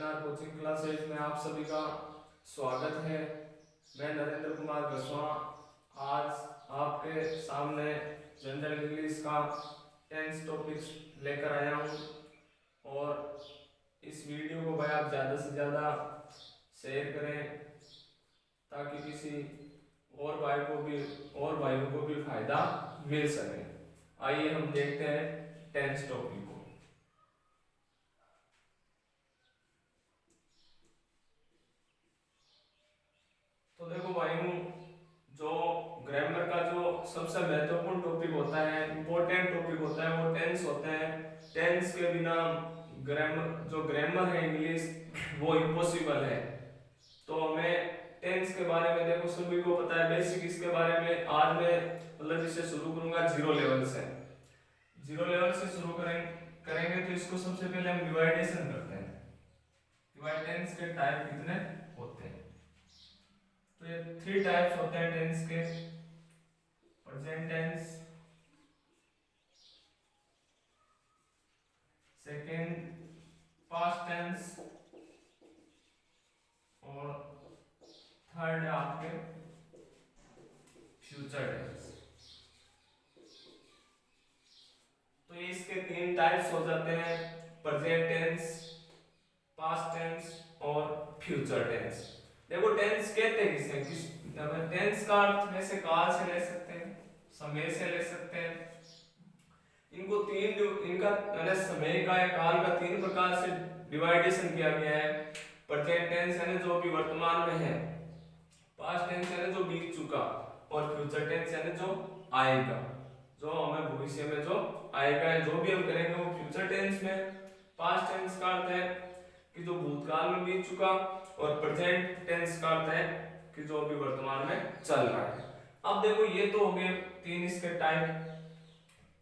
SNR coaching classes में आप सभी का स्वागत है। मैं नरेंद्र कुमार गसवा आज आपके सामने जनरल इंग्लिश का 10 टॉपिक्स लेकर आया हूँ और इस वीडियो को भाई आप ज़्यादा से ज़्यादा शेयर करें ताकि किसी और भाइयों को भी फायदा मिल सके। आइए हम देखते हैं 10 टॉपिक को। तो देखो भाइयों, जो ग्रामर का जो सबसे महत्वपूर्ण टॉपिक होता है, इंपॉर्टेंट टॉपिक होता है, वो टेंस होते हैं। टेंस के बिना ग्रामर है इंग्लिश वो इम्पॉसिबल है। तो हमें टेंस के बारे में देखो सभी को पता है बेसिक। इसके बारे में आज मैं मतलब इसे शुरू करूंगा जीरो लेवल से। जीरो लेवल से शुरू करेंगे तो इसको सबसे पहले हम डिवाइडेशन करते हैं। डिवाइड टेंस के टाइप कितने होते हैं? तो ये 3 टाइप्स होते हैं टेंस के। Present tense, second past tense और थर्ड है आपके फ्यूचर टेंस। तो ये इसके 3 टाइप्स हो जाते हैं, प्रेजेंट टेंस, पास्ट टेंस और फ्यूचर टेंस। देखो टेंस कहते हैं किसे? टेंस का अर्थ वैसे काल से ले सकते हैं, समय से ले सकते हैं। इनका समय का या काल का 3 प्रकार से डिवाइडेशन किया गया है। प्रेजेंट टेंस यानी जो भी वर्तमान में है, पास्ट टेंस यानी जो बीत चुका और फ्यूचर टेंस यानी जो आएगा, जो हमें भविष्य में जो आएगा, जो भी हम करेंगे वो फ्यूचर टेंस में। पास्ट टेंस का अर्थ है कि जो भूतकाल में बीत चुका और प्रेजेंट टेंस का अर्थ है कि जो भी वर्तमान में चल रहा है। अब देखो ये तो हो गए 3 इसके टाइप।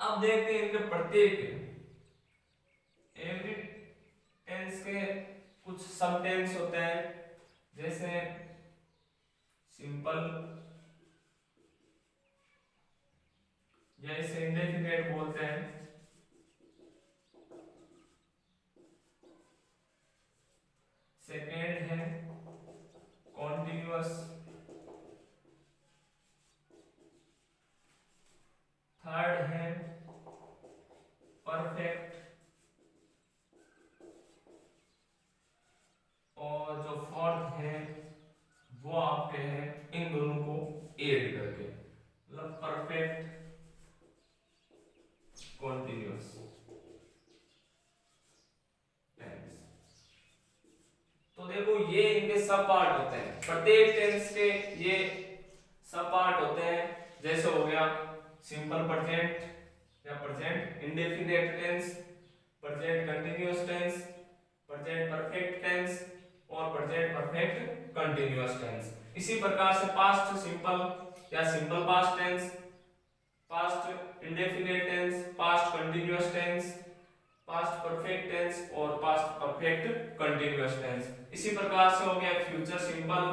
अब देखते हैं इनके प्रत्येक एवरी टेंस के कुछ सब टेंस होते हैं, जैसे सिंपल, या इसे इंडेफिनिट बोलते हैं। सेकेंड है कॉन्टिन्यूअस, थर्ड है परफेक्ट और जो फोर्थ है वो आपके हैं इन दोनों को ऐड करके, मतलब परफेक्ट कॉन्टिन्यूअस टेंस। तो देखो ये इनके सब पार्ट होते हैं, प्रत्येक टेंस के ये सब पार्ट होते हैं। जैसे हो गया सिंपल प्रेजेंट या present indefinite tense, present continuous tense, present perfect tense और प्रेजेंट परफेक्ट कंटीन्यूअस टेंस। इसी प्रकार से पास्ट सिंपल या simple past tense, past indefinite tense, past continuous tense, past perfect tense और पास्ट परफेक्ट कंटीन्यूअस टेंस। इसी प्रकार से हो गया फ्यूचर सिंपल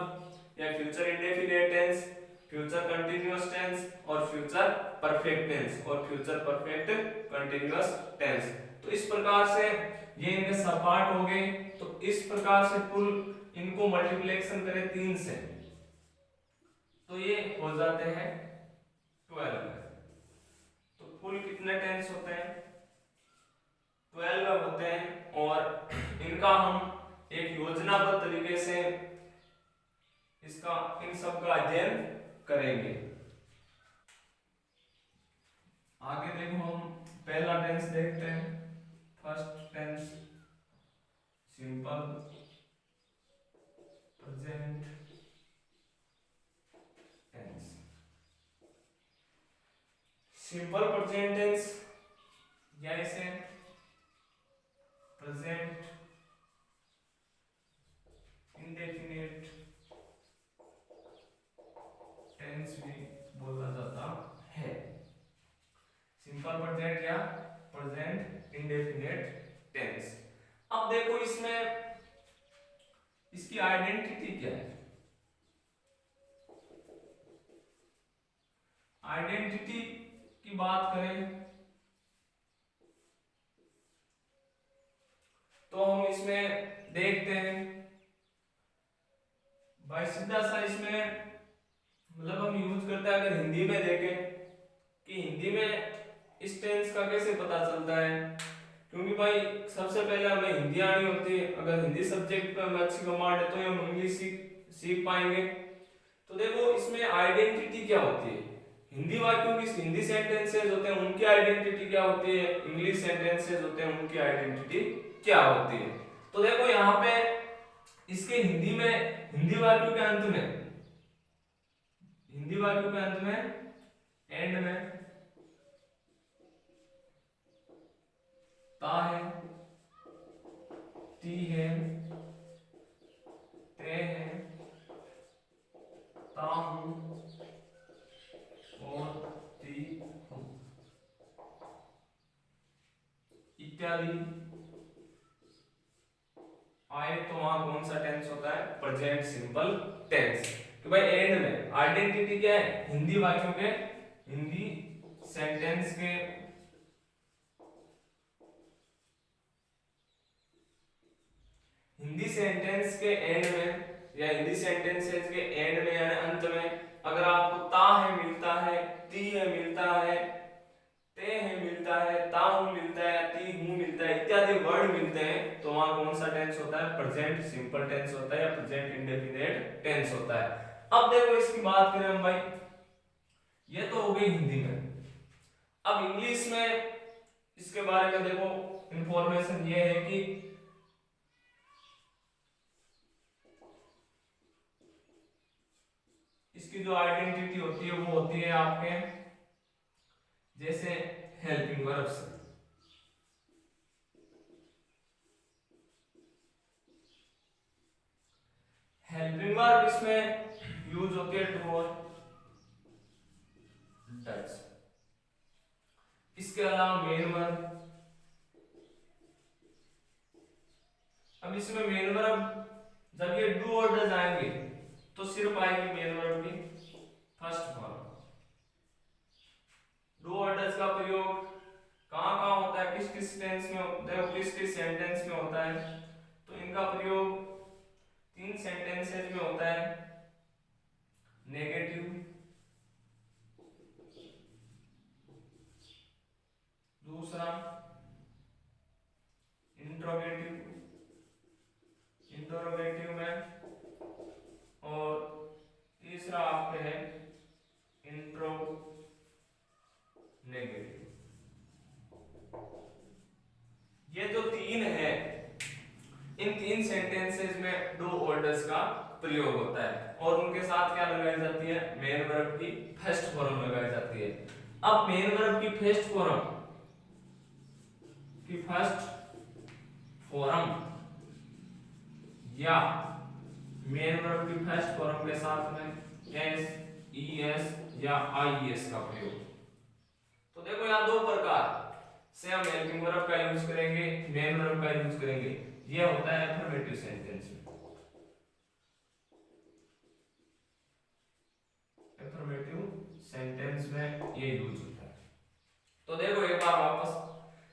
या future indefinite tense, future continuous tense और फ्यूचर परफेक्ट टेंस और फ्यूचर परफेक्ट कंटीन्यूअस टेंस। तो इस प्रकार से ये इनके सब पार्ट हो गए। तो इस प्रकार से कुल इनको मल्टीप्लिकेशन करें 3 से तो ये हो जाते हैं 12। तो कुल कितने टेंस होते हैं? 12 होते हैं और इनका हम एक योजनाबद्ध तरीके से इन सब का अध्ययन करेंगे। आगे देखो हम पहला टेंस देखते हैं। First tense simple present tense. Simple present tense या इसे प्रेजेंट इंडेफिनिट टेंस भी बोला जाता है। सिंपल प्रेजेंट या प्रेजेंट इंडेफिनिट टेंस। अब देखो इसमें इसकी आइडेंटिटी क्या है? आइडेंटिटी की बात करें तो हम इसमें देखते हैं भाई, सीधा सा इसमें मतलब हम यूज करते हैं। अगर हिंदी में देखें कि हिंदी में इस टेंस का कैसे पता चलता है, क्योंकि भाई सबसे पहले हमें हिंदी आनी होती है। अगर हिंदी सब्जेक्ट पे हमें अच्छी कमांड है तो हम इंग्लिश सीख पाएंगे। तो देखो इसमें आइडेंटिटी क्या होती है, हिंदी वाक्यों की, हिंदी सेंटेंसेस होते हैं उनकी आइडेंटिटी क्या होती है, इंग्लिश सेंटेंसेस होते हैं उनकी आइडेंटिटी क्या होती है। तो देखो यहाँ पे इसके हिंदी में, हिंदी वाक्यों के अंत में, हिंदी वाक्यों के अंत में एंड में ता है, ती है, ते है, ता हूं और ती हूं इत्यादि आए तो वहां कौन सा टेंस होता है, प्रेजेंट सिंपल टेंस। तो भाई एंड में आइडेंटिटी क्या है, हिंदी वाक्यों के, हिंदी सेंटेंस के, हिंदी सेंटेंस के एंड में या हिंदी सेंटेंसेस के एंड में यानी अंत में अगर आपको ता है मिलता है, ती है मिलता है, ते है मिलता है, ताहू मिलता है, ती हूं मिलता है इत्यादि वर्ड मिलते हैं तो वहां कौन सा टेंस होता है, प्रेजेंट सिंपल टेंस होता है या प्रेजेंट इंडेफिनिट टेंस होता है। अब देखो इसकी बात करें हम भाई, ये तो हो गई हिंदी में। अब इंग्लिश में इसके बारे में देखो इंफॉर्मेशन ये है कि इसकी जो आइडेंटिटी होती है वो होती है आपके जैसे हेल्पिंग वर्ब्स, हेल्पिंग वर्ब इसमें यूज होती है डू और डज। इसके अलावा मेन वर्ब, अब इसमें मेन वर्ब जब ये डू और डज आएंगे तो सिर्फ आएगी मेन वर्ब की फर्स्ट फॉर्म। डू और डज का प्रयोग कहां कहां होता है, किस किस टेंस में होता है, किस किस सेंटेंस में होता है, तो इनका प्रयोग तीन सेंटेंसेस में होता है, नेगेटिव, दूसरा इंट्रोगेटिव, इंटरोगेटिव में, और तीसरा आपके है इंट्रो नेगेटिव। ये जो तीन है, इन तीन सेंटेंसेस में डू और डज का प्रयोग होता है और उनके साथ क्या लगाई जाती है, मेन वर्ब की फर्स्ट फॉर्म लगाई जाती है। अब मेन वर्ब की फर्स्ट फॉर्म या मेन वर्ब की फर्स्ट फॉर्म के साथ में एस, ई एस या आई एस का प्रयोग। तो देखो यहाँ दो प्रकार से हम हेल्पिंग वर्ब का यूज करेंगे, मेन वर्ब का यूज करेंगे। ये होता है अफर्मेटिव सेंटेंस में, अफर्मेटिव सेंटेंस में ये यूज होता है। तो देखो एक बार वापस,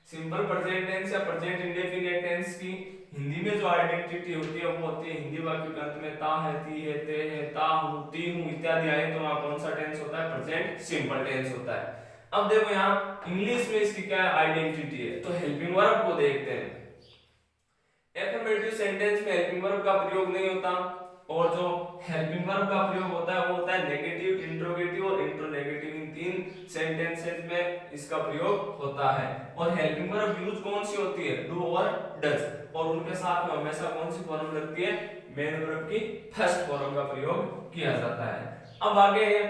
सिंपल प्रेजेंट टेंस या प्रेजेंट इंडेफिनिट टेंस की हिंदी में जो आइडेंटिटी होती है वो होती है हिंदी वाक्य के अंत में ता है, ती है, ते है, ता हूं, ती हूं इत्यादि आए तो वहां कौन सा टेंस होता है, प्रेजेंट सिंपल टेंस होता है। अब देखो यहाँ इंग्लिश में इसकी क्या आइडेंटिटी है, तो हेल्पिंग वर्ब को देखते हैं। अफर्मेटिव सेंटेंस में हेल्पिंग वर्ब का प्रयोग नहीं होता और जो हेल्पिंग वर्ब का प्रयोग होता है वो होता है नेगेटिव, इंट्रोगेटिव और इंट्रोनेगेटिव। इन तीन सेंटेंसेस में इसका प्रयोग होता है। और हेल्पिंग वर्ब यूज कौन सी होती है, डू और डज, और उनके साथ में हमेशा कौन सी फॉर्म लगती है, मेन वर्ब की फर्स्ट फॉर्म का प्रयोग किया जाता है। अब आगे है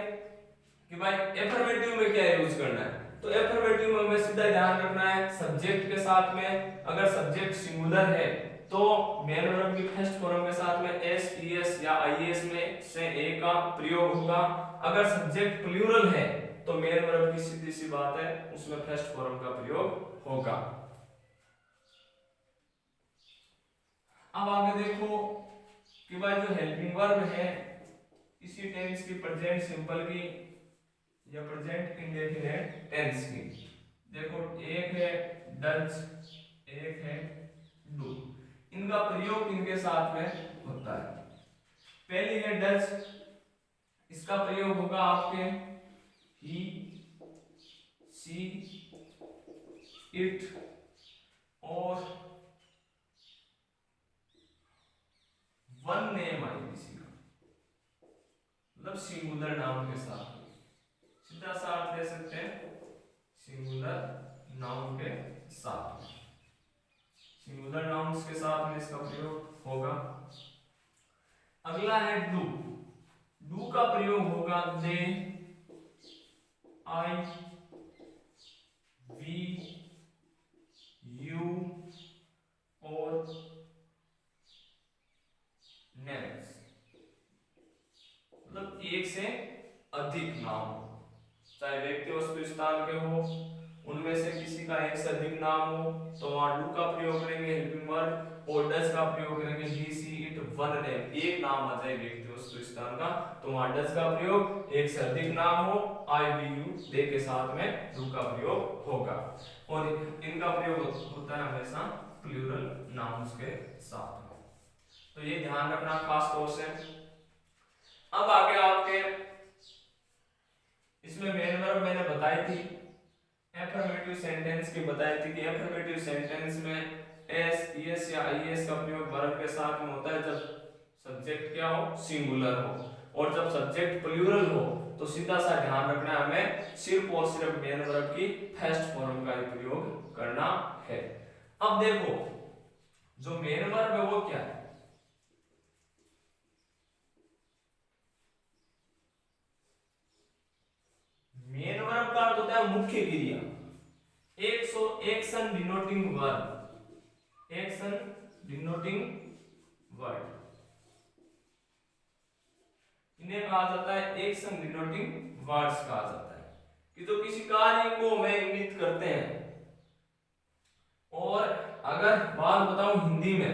कि भाई अफर्मेटिव में क्या यूज करना है, तो अफर्मेटिव में हमें सीधा ध्यान रखना है सब्जेक्ट के साथ में, अगर सब्जेक्ट सिंगुलर है तो मेन वर्ब की फर्स्ट फॉर्म के साथ में एस, ई एस या आई एस में से ए का प्रयोग होगा। अगर सब्जेक्ट प्लूरल है तो मेन वर्ब की सीधी सी बात है उसमें फर्स्ट फॉर्म का प्रयोग होगा। अब आगे देखो कि भाई जो हेल्पिंग वर्ब है इसी टेंस की, प्रेजेंट सिंपल की या प्रेजेंट इंडेफिनिट टेंस की, देखो एक है डज, एक है डू, इनका प्रयोग किनके साथ में होता है। पहली है डज, इसका प्रयोग होगा आपके ही, सी, इट और वन नेम आई किसी का, मतलब सिंगुलर नाउन के साथ, सीधा सा अर्थ ले सकते हैं सिंगुलर नाउन के साथ, सिंगुलर नाउन्स के साथ में इसका प्रयोग होगा। अगला है डू, डू का प्रयोग होगा दे, आई, वी, यू और नेम्स, मतलब एक से अधिक नाम, चाहे व्यक्ति वस्तु स्थान के हो, उनमें से किसी का एक से अधिक नाम हो तो वहां डू का प्रयोग करेंगे हेल्पिंग वर्ब, और डज का प्रयोग करेंगे ही, सी, इट, वन नेम, एक नाम आ जाए व्यक्ति वस्तु स्थान का तो वहां डज का प्रयोग, एक से अधिक नाम हो आई, वी, यू, दे के साथ में डू का प्रयोग होगा, और इनका प्रयोग होता है हमेशा प्लूरल नाउन्स के साथ में, तो ये ध्यान रखना खास तौर से। अब आगे आपके इसमें मेन वर्ब मैंने बताई थी, एफर्मेटिव सेंटेंस की बताई थी कि एफर्मेटिव सेंटेंस में एस, ईएस या आईएस का प्रयोग वर्ब के साथ में होता है जब सब्जेक्ट क्या हो, सिंगुलर हो, और जब सब्जेक्ट प्लूरल हो तो सीधा सा ध्यान रखना है हमें सिर्फ और सिर्फ मेन वर्ब की फर्स्ट फॉर्म का ही प्रयोग करना है। अब देखो जो मेन वर्ब है वो क्या है, मेन वर्ब का अर्थ होता है मुख्य क्रिया, action denoting verb, action denoting word, इन्हें कहा जाता है एक्शन डिनोटिंग वर्ड्स कहा जाता है, कि जो किसी कार्य को में इंगित करते हैं। और अगर बात बताऊं हिंदी में,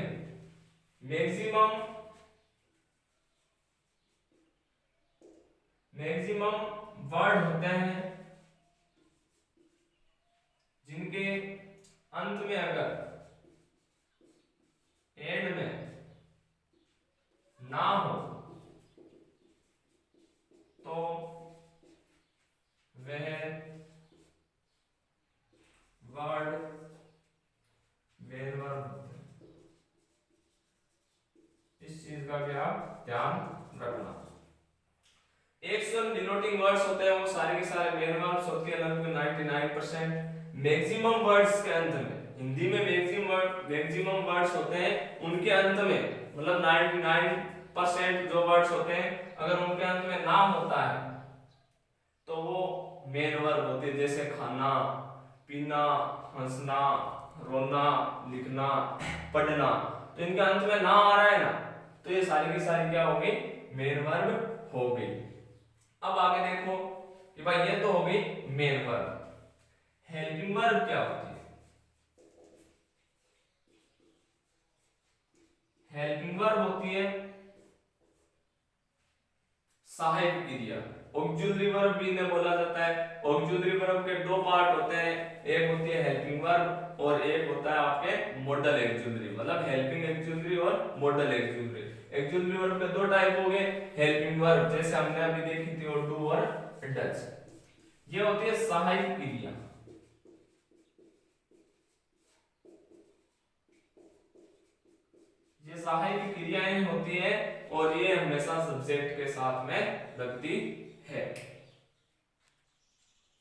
मैक्सिमम वर्ड होते हैं जिनके अंत में अगर एंड में ना हो तो वह वर्ड मेन वर्ब होते हैं। इस चीज का भी आप ध्यान रखना। एक्शन डिनोटिंग वर्ड्स होते हैं वो सारे के सारे मेन वर्ब्स होते हैं लगभग 99%। मैक्सिमम वर्ड्स के अंत में, हिंदी में मैक्सिमम वर्ड्स होते हैं उनके अंत में, मतलब 99% जो वर्ड्स होते हैं अगर उनके अंत में नाम होता है तो वो मेन वर्ब होते हैं, जैसे खाना, पीना, हंसना, रोना, लिखना, पढ़ना, तो इनके अंत में ना आ रहा है ना तो ये सारी की सारी क्या हो गई, मेन वर्ब हो गई। अब आगे देखो कि भाई ये तो हो गई मेन वर्ब। हेल्पिंग वर्ब क्या होती है? हेल्पिंग वर्ब होती है सहायक क्रिया। ऑक्सिलरी वर्ब भी इन्हें बोला जाता है। ऑक्सिलरी वर्ब के दो पार्ट होते हैं, एक होती है हेल्पिंग वर्ब और एक होता है आपके मॉडल ऑक्सिलरी, मतलब हेल्पिंग ऑक्सिलरी और मॉडल ऑक्सिलरी। ऑक्सिलरी वर्ब के दो टाइप हो गए, हेल्पिंग वर्ब जैसे हमने अभी देखी थी और डू और डज, ये होती है सहायक क्रिया। ये सहायक क्रियाएं होती है और ये हमेशा सब्जेक्ट के साथ में लगती है।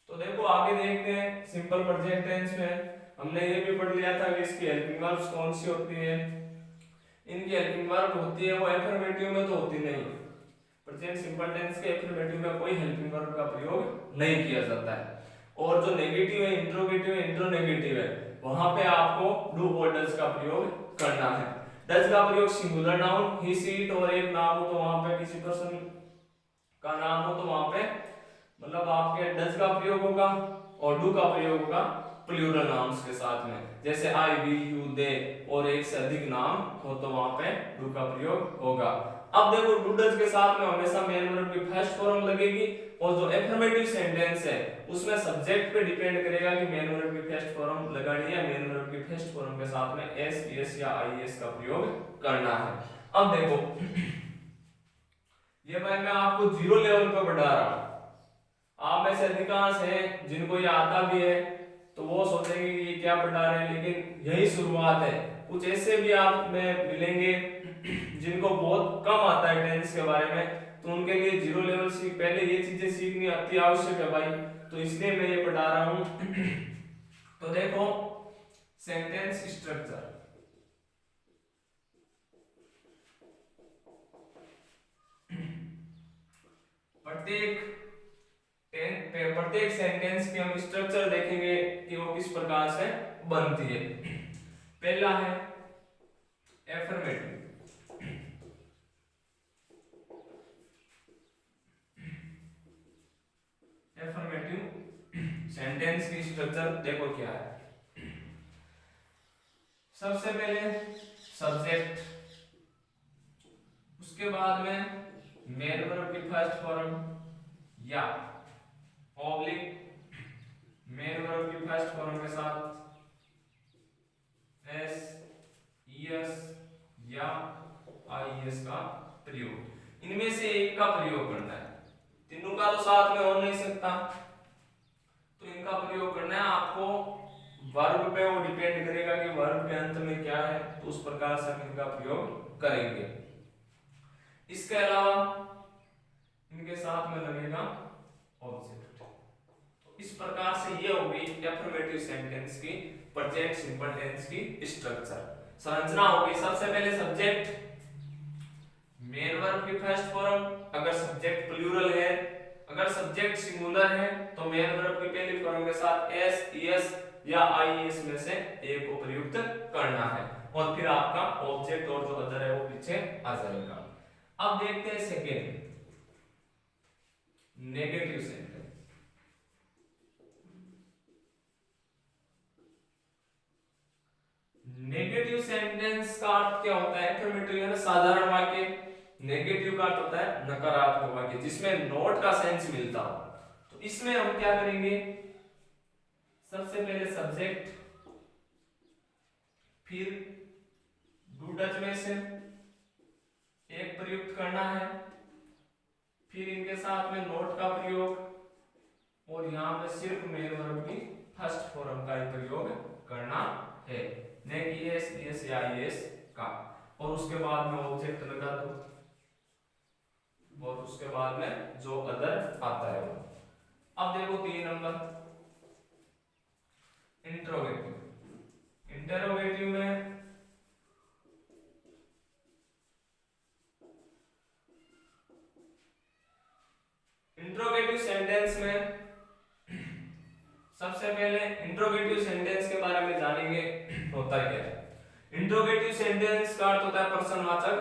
तो देखो आगे देखते हैं सिंपल प्रेजेंट टेंस में हमने ये भी पढ़ लिया था कि इसकी हेल्पिंग वर्ब्स कौन सी होती है। इनकी हेल्पिंग वर्ब होती है वो एफर्मेटिव में तो होती नहीं, प्रेजेंट सिंपल टेंस के एफर्मेटिव में कोई हेल्पिंग वर्ब का प्रयोग नहीं किया जाता है। और जो नेगेटिव है, इंट्रोगेटिव है, इंट्रोनेगेटिव है, वहां पे आपको डू और डज का प्रयोग करना है। डज का प्रयोग singular noun he, she, it और एक नाम हो तो वहां पे किसी पर्सन का नाम हो तो वहां पे मतलब आपके डज का प्रयोग होगा और डू का प्रयोग होगा प्लूरल नाउन्स के साथ में, जैसे आई, वी, यू, दे और एक से अधिक नाम हो तो वहां पे डू का प्रयोग होगा। अब देखो डू डज के साथ में हमेशा मेन वर्ब की फर्स्ट फॉर्म लगेगी, और जो एफर्मेटिव सेंटेंस है उसमें सब्जेक्ट पे डिपेंड करेगा कि मेन वर्ब की फर्स्ट फॉर्म लगानी है, मेन वर्ब की फर्स्ट फॉर्म के साथ में एस, एस या आईएस का प्रयोग करना है। अब देखो ये भाई मैं आपको जीरो लेवल पे बढ़ा रहा हूं, आप में से अधिकांश हैं जिनको ये आता भी है तो वो सोचेंगे कि ये क्या पढ़ा रहे हैं, लेकिन यही शुरुआत है। कुछ ऐसे भी आप में मिलेंगे जिनको बहुत कम आता है टेंस के बारे में, तो उनके लिए जीरो लेवल सीख पहले ये चीजें सीखनी अति आवश्यक है भाई, तो इसलिए मैं ये पढ़ा रहा हूं। तो देखो सेंटेंस स्ट्रक्चर, प्रत्येक सेंटेंस की हम स्ट्रक्चर देखेंगे कि वो किस प्रकार से बनती है। पहला है एफर्मेटिव, सेंटेंस की स्ट्रक्चर देखो क्या है। सबसे पहले सब्जेक्ट, उसके बाद में मेन वर्ब की फर्स्ट फॉर्म या ऑब्लिक मेन वर्ब की फर्स्ट फॉर्म के साथ एस, ईएस या आईएस का प्रयोग, इनमें से एक का प्रयोग करना है, तीनों का तो साथ में हो नहीं सकता, तो इनका प्रयोग करना है आपको। वर्ब पे वो डिपेंड करेगा कि वर्ब के अंत में क्या है, तो उस प्रकार से हम इनका प्रयोग करेंगे। इसके अलावा इनके साथ में लगेगा ऑब्जेक्ट। तो इस प्रकार से ये होगी एफर्मेटिव सेंटेंस की प्रेजेंट सिंपल टेंस की स्ट्रक्चर, संरचना होगी। सबसे पहले सब्जेक्ट, मेन वर्ब की फर्स्ट फॉर्म, अगर सब्जेक्ट प्लूरल है, अगर सब्जेक्ट सिंगुलर है तो मेन वर्ब की पहली फॉर्म के साथ एस, ईएस या आईएस में से एक को प्रयुक्त करना है, और फिर आपका ऑब्जेक्ट और जो अदर है वो पीछे आ जाएगा। अब देखते हैं second, negative sentence. Negative sentence का अर्थ क्या होता है? एफर्मेटिव यानी साधारण वाक्य, नेगेटिव का अर्थ होता है नकारात्मक वाक्य जिसमें नॉट का सेंस मिलता हो। तो इसमें हम क्या करेंगे, सबसे पहले सब्जेक्ट, फिर डू डज में से एक प्रयुक्त करना है, फिर इनके साथ में नोट का प्रयोग, और यहां पे सिर्फ मेन वर्ब की फर्स्ट फॉर्म का ही प्रयोग करना है, न कि एस, एस या एस का, और उसके बाद में ऑब्जेक्ट लगा दो, और उसके बाद में जो अदर आता है वो। अब देखो 3 नंबर इंट्रोगेटिव। इंटरोगेटिव में इंट्रोगेटिव सेंटेंस में सबसे पहले इंट्रोगेटिव सेंटेंस के बारे में जानेंगे होता क्या है। इंट्रोगेटिव सेंटेंस का अर्थ होता है प्रश्नवाचक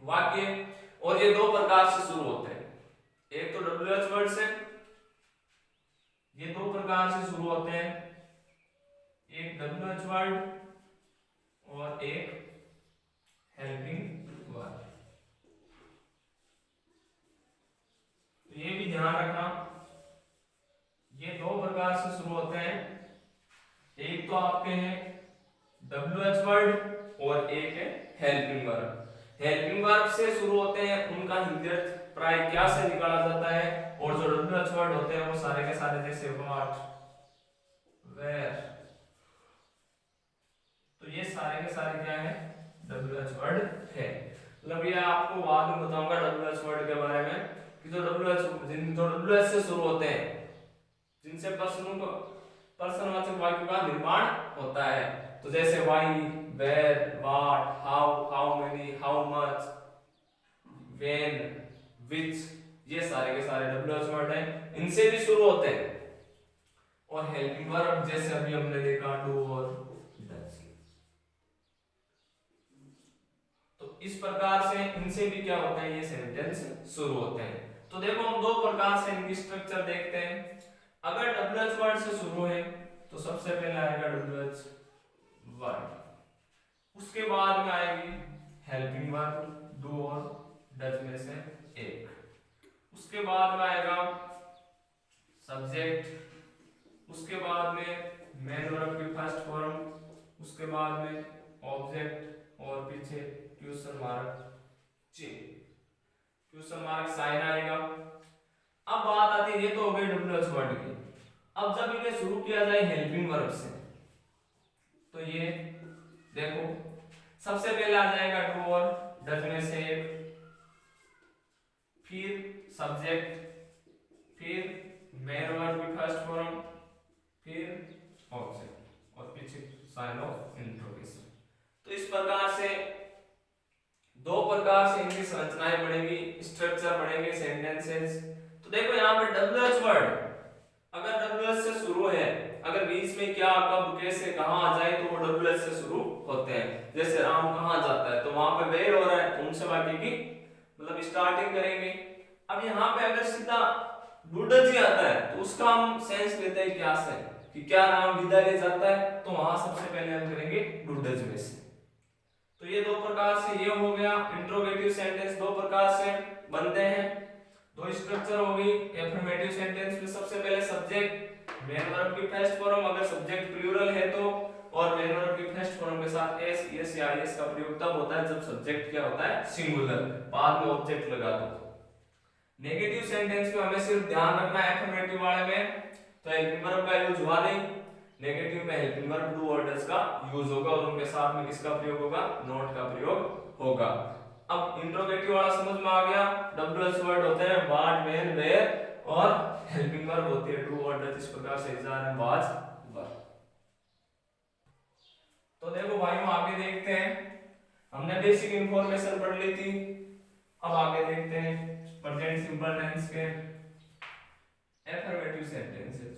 वाक्य, और ये 2 प्रकार से शुरू होते हैं, एक तो WH वर्ड से, ये 2 प्रकार से शुरू होते हैं, एक WH वर्ड और एक हेल्पिंग वर्ड। तो ये भी ध्यान रखना, ये 2 प्रकार से शुरू होते हैं, एक तो आपके हैं WH वर्ड और एक है हेल्पिंग वर्ब। हेल्पिंग वर्ब से शुरू होते हैं, उनका हिंदी अर्थ प्राय क्या से निकाला जाता है, और जो WH वर्ड होते हैं वो सारे के सारे जैसे व्हाट, वेयर, तो ये सारे के सारे क्या है, WH वर्ड है। मतलब ये आपको बाद में बताऊंगा WH वर्ड के बारे में कि जो WH से शुरू होते हैं, जिनसे प्रश्नवाचक वाक्य का निर्माण होता है, तो जैसे why, where, what, how many, how much, when, which, ये सारे के सारे WH वर्ड हैं, इनसे भी शुरू होते हैं। और हेल्पिंग वर्ब जैसे अभी हमने देखा डू और डज, तो इस प्रकार से इनसे भी क्या होता है, ये सेंटेंस शुरू होते हैं। तो देखो हम 2 प्रकार से इनकी स्ट्रक्चर देखते हैं। अगर WH वर्ड से शुरू है तो सबसे पहले आएगा WH वर्ड, उसके बाद में आएगी हेल्पिंग वर्ब डू और डज में से एक। उसके बाद में आएगा सब्जेक्ट, उसके बाद में मेन वर्ब की फर्स्ट फॉर्म, उसके बाद में ऑब्जेक्ट और पीछे क्वेश्चन मार्क चिन्ह, क्वेश्चन मार्क साइन आएगा। अब बात आती है, ये तो हो गई डब्ल्यूएच वर्ड की। अब जब इन्हें शुरू किया जाए हेल्पिंग वर्ब से, तो ये देखो सबसे पहले आ जाएगा डू और डज में से एक, फिर सब्जेक्ट, फिर मेन वर्ब की फर्स्ट फॉर्म, फिर ऑब्जेक्ट और पीछे साइन ऑफ इंट्रोगेशन। तो इस प्रकार से दो प्रकार से इनकी संरचनाएं बनेगी, स्ट्रक्चर बनेंगे सेंटेंसेस। तो देखो यहाँ पे डब्ल्यूएच वर्ड अगर डब्ल्यूएच से शुरू है, अगर बीच में क्या कब कैसे कहां आ जाए तो वो डब्ल्यूएच से शुरू होते हैं। जैसे राम कहां जाता है तो वहां पे वेयर हो रहा है, तो उनसे वाक्य की मतलब स्टार्टिंग करेंगे। अब यहाँ पे अगर सीधा डूडज ही आता है तो उसका हम सेंस लेते हैं क्या से कि क्या राम विदा ले जाता है, तो वहां सबसे पहले हम करेंगे डूडज में से। तो ये दो प्रकार से ये हो गया इंट्रोगेटिव सेंटेंस, दो प्रकार से बनते हैं, दो स्ट्रक्चर हो गई। एफर्मेटिव सेंटेंस में सबसे पहले सब्जेक्ट मेन वर्ब की फर्स्ट फॉर्म, अगर सब्जेक्ट प्लूरल है तो, और मेन वर्ब की फर्स्ट फॉर्म के साथ एस, एस या एस का प्रयोग तब होता है जब सब्जेक्ट क्या होता है सिंगुलर, बाद में ऑब्जेक्ट लगा दो। नेगेटिव सेंटेंस में हमें सिर्फ ध्यान रखना है एफर्मेटिव वाले में तो हेल्पिंग वर्ब का यूज हुआ नहीं, नेगेटिव में हेल्पिंग वर्ब डू और डज का यूज होगा और उनके साथ में किसका प्रयोग होगा, नॉट का प्रयोग होगा। अब इंट्रोगेटिव वाला समझ में आ गया, डब्ल्यूएच वर्ड होते हैं व्हाट, व्हेन, वेयर, और हेल्पिंग वर्ब होती है डू और डज। इस प्रकार से एग्जाम में वाज वर। तो देखो भाइयों आगे देखते हैं, हमने बेसिक इंफॉर्मेशन पढ़ ली थी, अब आगे देखते हैं प्रेजेंट सिंपल टेंस के एफर्मेटिव सेंटेंसेस।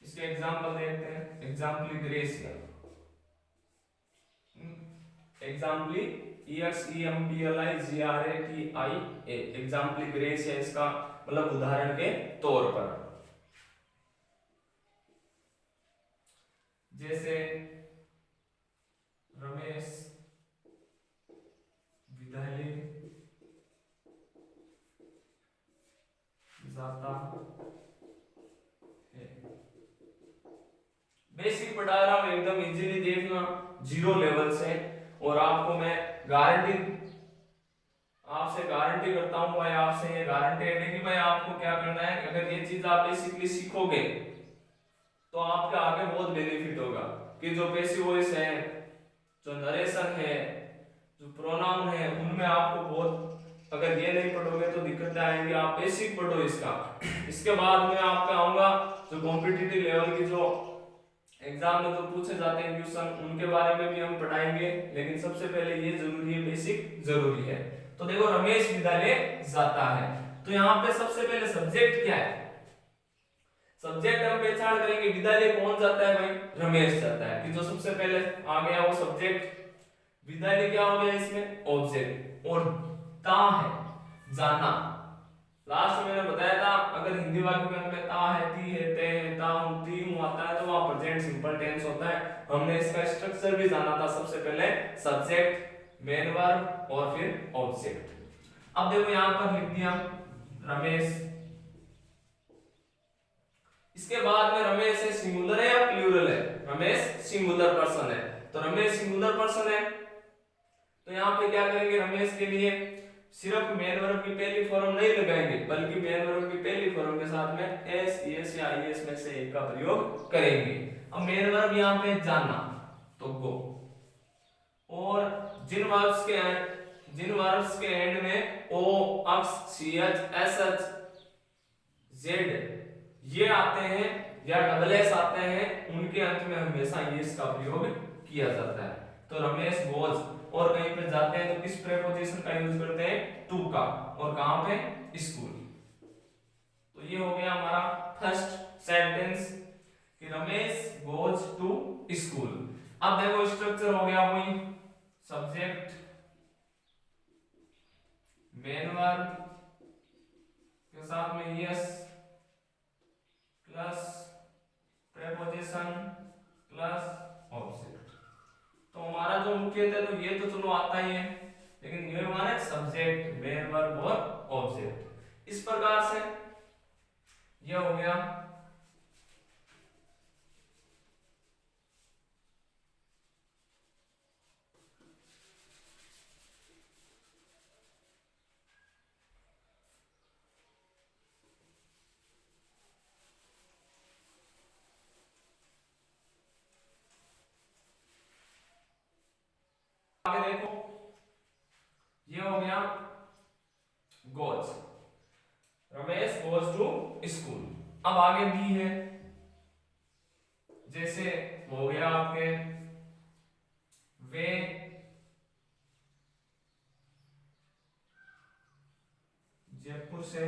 इसके एग्जांपल देखते हैं। एग्जांपली ग्रेसिया, एग्जांपली EXEMPLIGRATIA, एग्जांपली ग्रेसिया इसका मतलब उदाहरण के तौर पर। जैसे रमेश विद्यालय जाता है। बेसिक पढ़ा रहा हूं, एकदम इजीली देखना, जीरो लेवल से, और आपको मैं आपसे गारंटी करता हूं भाई, आपसे ये गारंटी है कि भाई आपको क्या करना है, अगर ये चीज आप बेसिकली सीखोगे तो आपका आगे बहुत बेनिफिट होगा कि जो पैसिव वॉइस है, जो नरेशन है, जो प्रोनाउन है, उनमें आपको बहुत, अगर ये नहीं पढ़ोगे तो दिक्कतें आएंगी। आप बेसिक पढ़ो इसका, इसके बाद में आपका आऊंगा जो कॉम्पिटिटिव लेवल की जो एग्जाम में जो पूछे जाते हैं क्वेश्चन, उनके बारे में भी हम पढ़ाएंगे, लेकिन सबसे पहले ये जरूरी है, बेसिक जरूरी है। तो देखो रमेश विद्यालय जाता है, तो यहाँ पे सबसे पहले सब्जेक्ट क्या है, सब्जेक्ट हम पहचान करेंगे, विद्यालय कौन जाता है भाई, रमेश जाता है, कि जो सबसे पहले आ गया वो सब्जेक्ट। विद्यालय क्या हो गया इसमें, ऑब्जेक्ट, और ता है जाना। लास्ट में मैंने बताया था अगर हिंदी वाक्य में हमें ता है, ती है, ते है, ता हूं, ती हूं आता है तो वहां प्रेजेंट सिंपल टेंस होता है। हमने इसका स्ट्रक्चर भी जाना था, सबसे पहले सब्जेक्ट, मेन वर्ब और फिर ऑब्जेक्ट। अब देखो यहां पर लिख दिया रमेश, इसके बाद में रमेश है सिंगुलर है या प्लूरल है, रमेश सिंगुलर पर्सन है, तो रमेश सिंगुलर पर्सन है, तो यहाँ पे क्या करेंगे, रमेश के लिए सिर्फ मेन वर्ब की पहली फॉर्म नहीं लगाएंगे, बल्कि मेन वर्ब की पहली फॉर्म के साथ में एस, एस या आईएस में से एक का प्रयोग करेंगे। अब मेन वर्ब यहाँ पे जाना तो गो, और जिन वर्ब्स के एंड में O, X, C H, S H, Z ये आते हैं या डबल एस आते हैं, उनके अंत में हमेशा यस का प्रयोग किया जाता है। तो रमेश गोज, और कहीं पे जाते हैं तो किस प्रेपोजिशन का यूज करते हैं, टू का, और कहां पे, स्कूल। तो ये हो गया हमारा फर्स्ट सेंटेंस कि रमेश गोज टू स्कूल। अब देखो स्ट्रक्चर हो गया वही, सब्जेक्ट, मेन वर्ब के साथ में yes plus preposition plus object. तो हमारा जो मुख्य है तो ये तो चलो आता ही है, लेकिन ये हमारा सब्जेक्ट, मेन वर्ब और ऑब्जेक्ट। इस प्रकार से ये हो गया। आगे देखो, ये हो गया goes, Ramesh goes to school. अब आगे बी है, जैसे हो गया आपके वे जयपुर से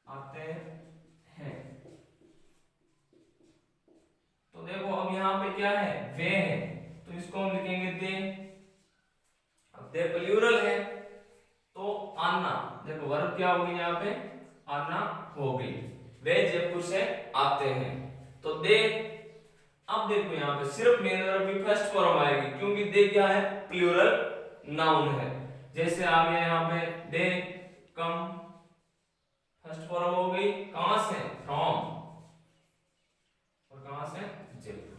आते हैं। तो देखो अब यहाँ पे क्या है, वे है, तो इसको हम लिखेंगे दे। अब दे प्लूरल है तो आना, देखो वर्ब क्या होगी यहाँ पे, आना हो गई। वे जयपुर से आते हैं तो दे। अब देखो यहाँ पे सिर्फ मेन वर्ब की फर्स्ट फॉर्म आएगी, क्योंकि दे क्या है, प्लूरल नाउन है। जैसे आ गया यहाँ पे दे कम, फर्स्ट फॉर्म हो गई, कहां से, फ्रॉम, और कहां से, जयपुर।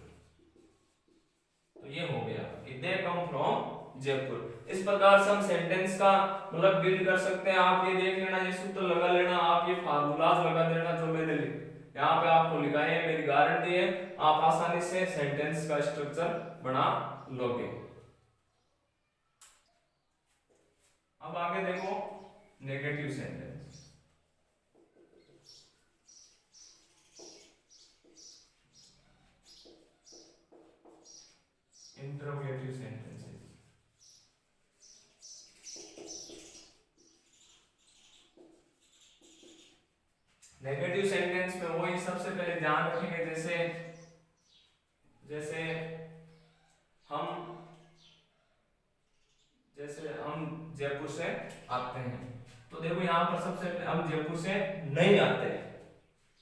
तो ये हो गया कि दे कम फ्रॉम जयपुर। इस प्रकार से हम सेंटेंस का मतलब बिल्ड कर सकते हैं। आप ये देख लेना, ये सूत्र लगा लेना, आप ये फार्मूलाज लगा देना जो मैंने यहाँ पे आपको लिखाए हैं, मेरी गारंटी है आप आसानी से सेंटेंस का स्ट्रक्चर बना लोगे। अब आगे देखो negative sentence. Interrogative sentences. Negative sentence में वही सबसे पहले ध्यान रखेंगे, जैसे जैसे हम जयपुर से आते हैं, तो देखो यहाँ पर सबसे पहले हम जयपुर से नहीं आते हैं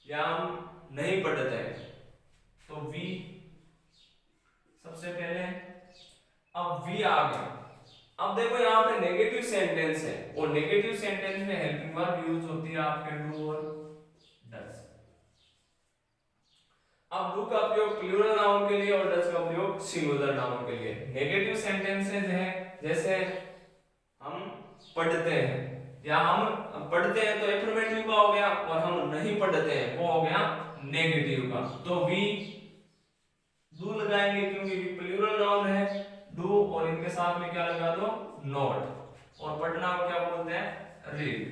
या हम नहीं पढ़ते हैं, तो वी सबसे पहले। अब वी आ गया। अब देखो यहाँ पे नेगेटिव सेंटेंस है, और नेगेटिव सेंटेंस में हेल्पिंग वर्ब यूज होती है आपके डू और डज। अब डू का प्रयोग प्लूरल नाउन के लिए और डज का प्रयोग सिंगुलर नाउन के लिए। नेगेटिव सेंटेंसेस है जैसे हम पढ़ते हैं, या हम पढ़ते हैं तो एफर्मेटिव का हो गया, और हम नहीं पढ़ते हैं वो हो गया नेगेटिव का। तो वी डू लगाएंगे क्योंकि वी प्लूरल नाउन है, डू, और इनके साथ में क्या लगा दो, नॉट। और पढ़ना को क्या बोलते हैं, रीड,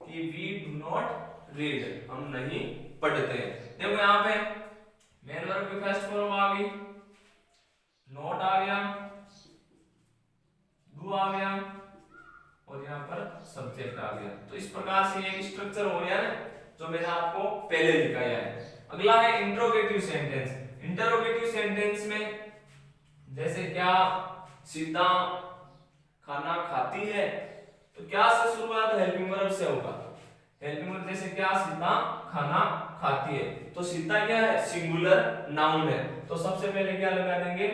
कि वी डू नॉट रीड, हम नहीं पढ़ते हैं। देखो यहाँ पे मेन वर्ब की फर्स्ट फॉर्म आ गई, नॉट आ गया, डू आ गया, और यहाँ पर सब्जेक्ट आ गया। तो इस प्रकार से एक स्ट्रक्चर हो गया ना, जो मैंने आपको पहले दिखाया है। अगला है इंट्रोगेटिव सेंटेंस। इंटरोगेटिव सेंटेंस में जैसे क्या सीता खाना खाती है, तो क्या से शुरुआत हेल्पिंग वर्ब से होगा। हेल्पिंग वर्ब जैसे क्या सीता खाना खाती है, तो सीता क्या है, सिंगुलर नाउन है, तो सबसे पहले क्या लगा देंगे,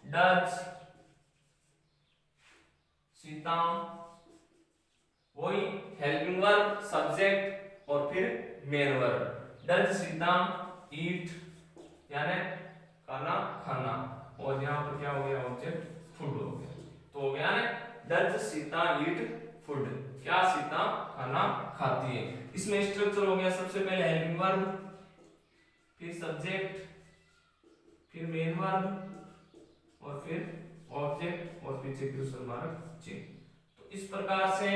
डज सीता, वही हेल्पिंग वर्ब, सब्जेक्ट, और फिर मेन वर्ब। डज सीता ईट, यानी खाना खाना, और यहाँ पर क्या हो गया, ऑब्जेक्ट फूड हो गया। तो हो गया ना, डज सीता ईट फूड, क्या सीता खाना खाती है। इसमें स्ट्रक्चर हो गया, सबसे पहले हेल्पिंग वर्ब, फिर सब्जेक्ट, फिर मेन वर्ब, और फिर ऑब्जेक्ट, और पीछे क्वेश्चन मार्क चिन्ह। तो इस प्रकार से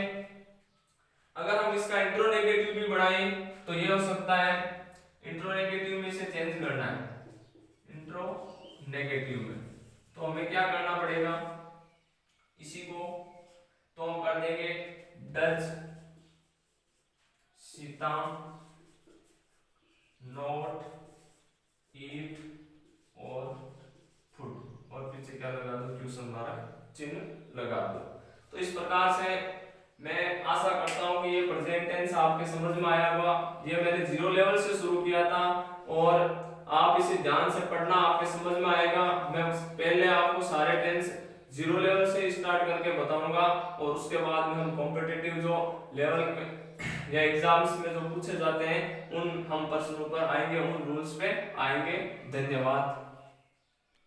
अगर हम इसका इंट्रोनेगेटिव भी बढ़ाएं तो ये हो सकता है, इंट्रोनेगेटिव में इसे चेंज करना है इंट्रोनेगेटिव में, तो हमें क्या करना पड़ेगा, इसी को तो हम कर देंगे डज सीता नॉट ईट और फूड, और पीछे क्या लगा दो, क्वेश्चन मार्क चिन्ह लगा दो। तो इस प्रकार से मैं आशा करता हूँ कि ये प्रेजेंट टेंस आपके समझ में आया होगा। ये मैंने 0 लेवल से शुरू किया था और आप इसे ध्यान से पढ़ना, आपके समझ में आएगा। मैं पहले आपको सारे टेंस 0 लेवल से स्टार्ट करके बताऊंगा और उसके बाद में हम कॉम्पिटिटिव जो लेवल में या एग्जाम्स में जो पूछे जाते हैं उन हम प्रश्नों पर आएंगे, उन रूल्स पे आएंगे। धन्यवाद।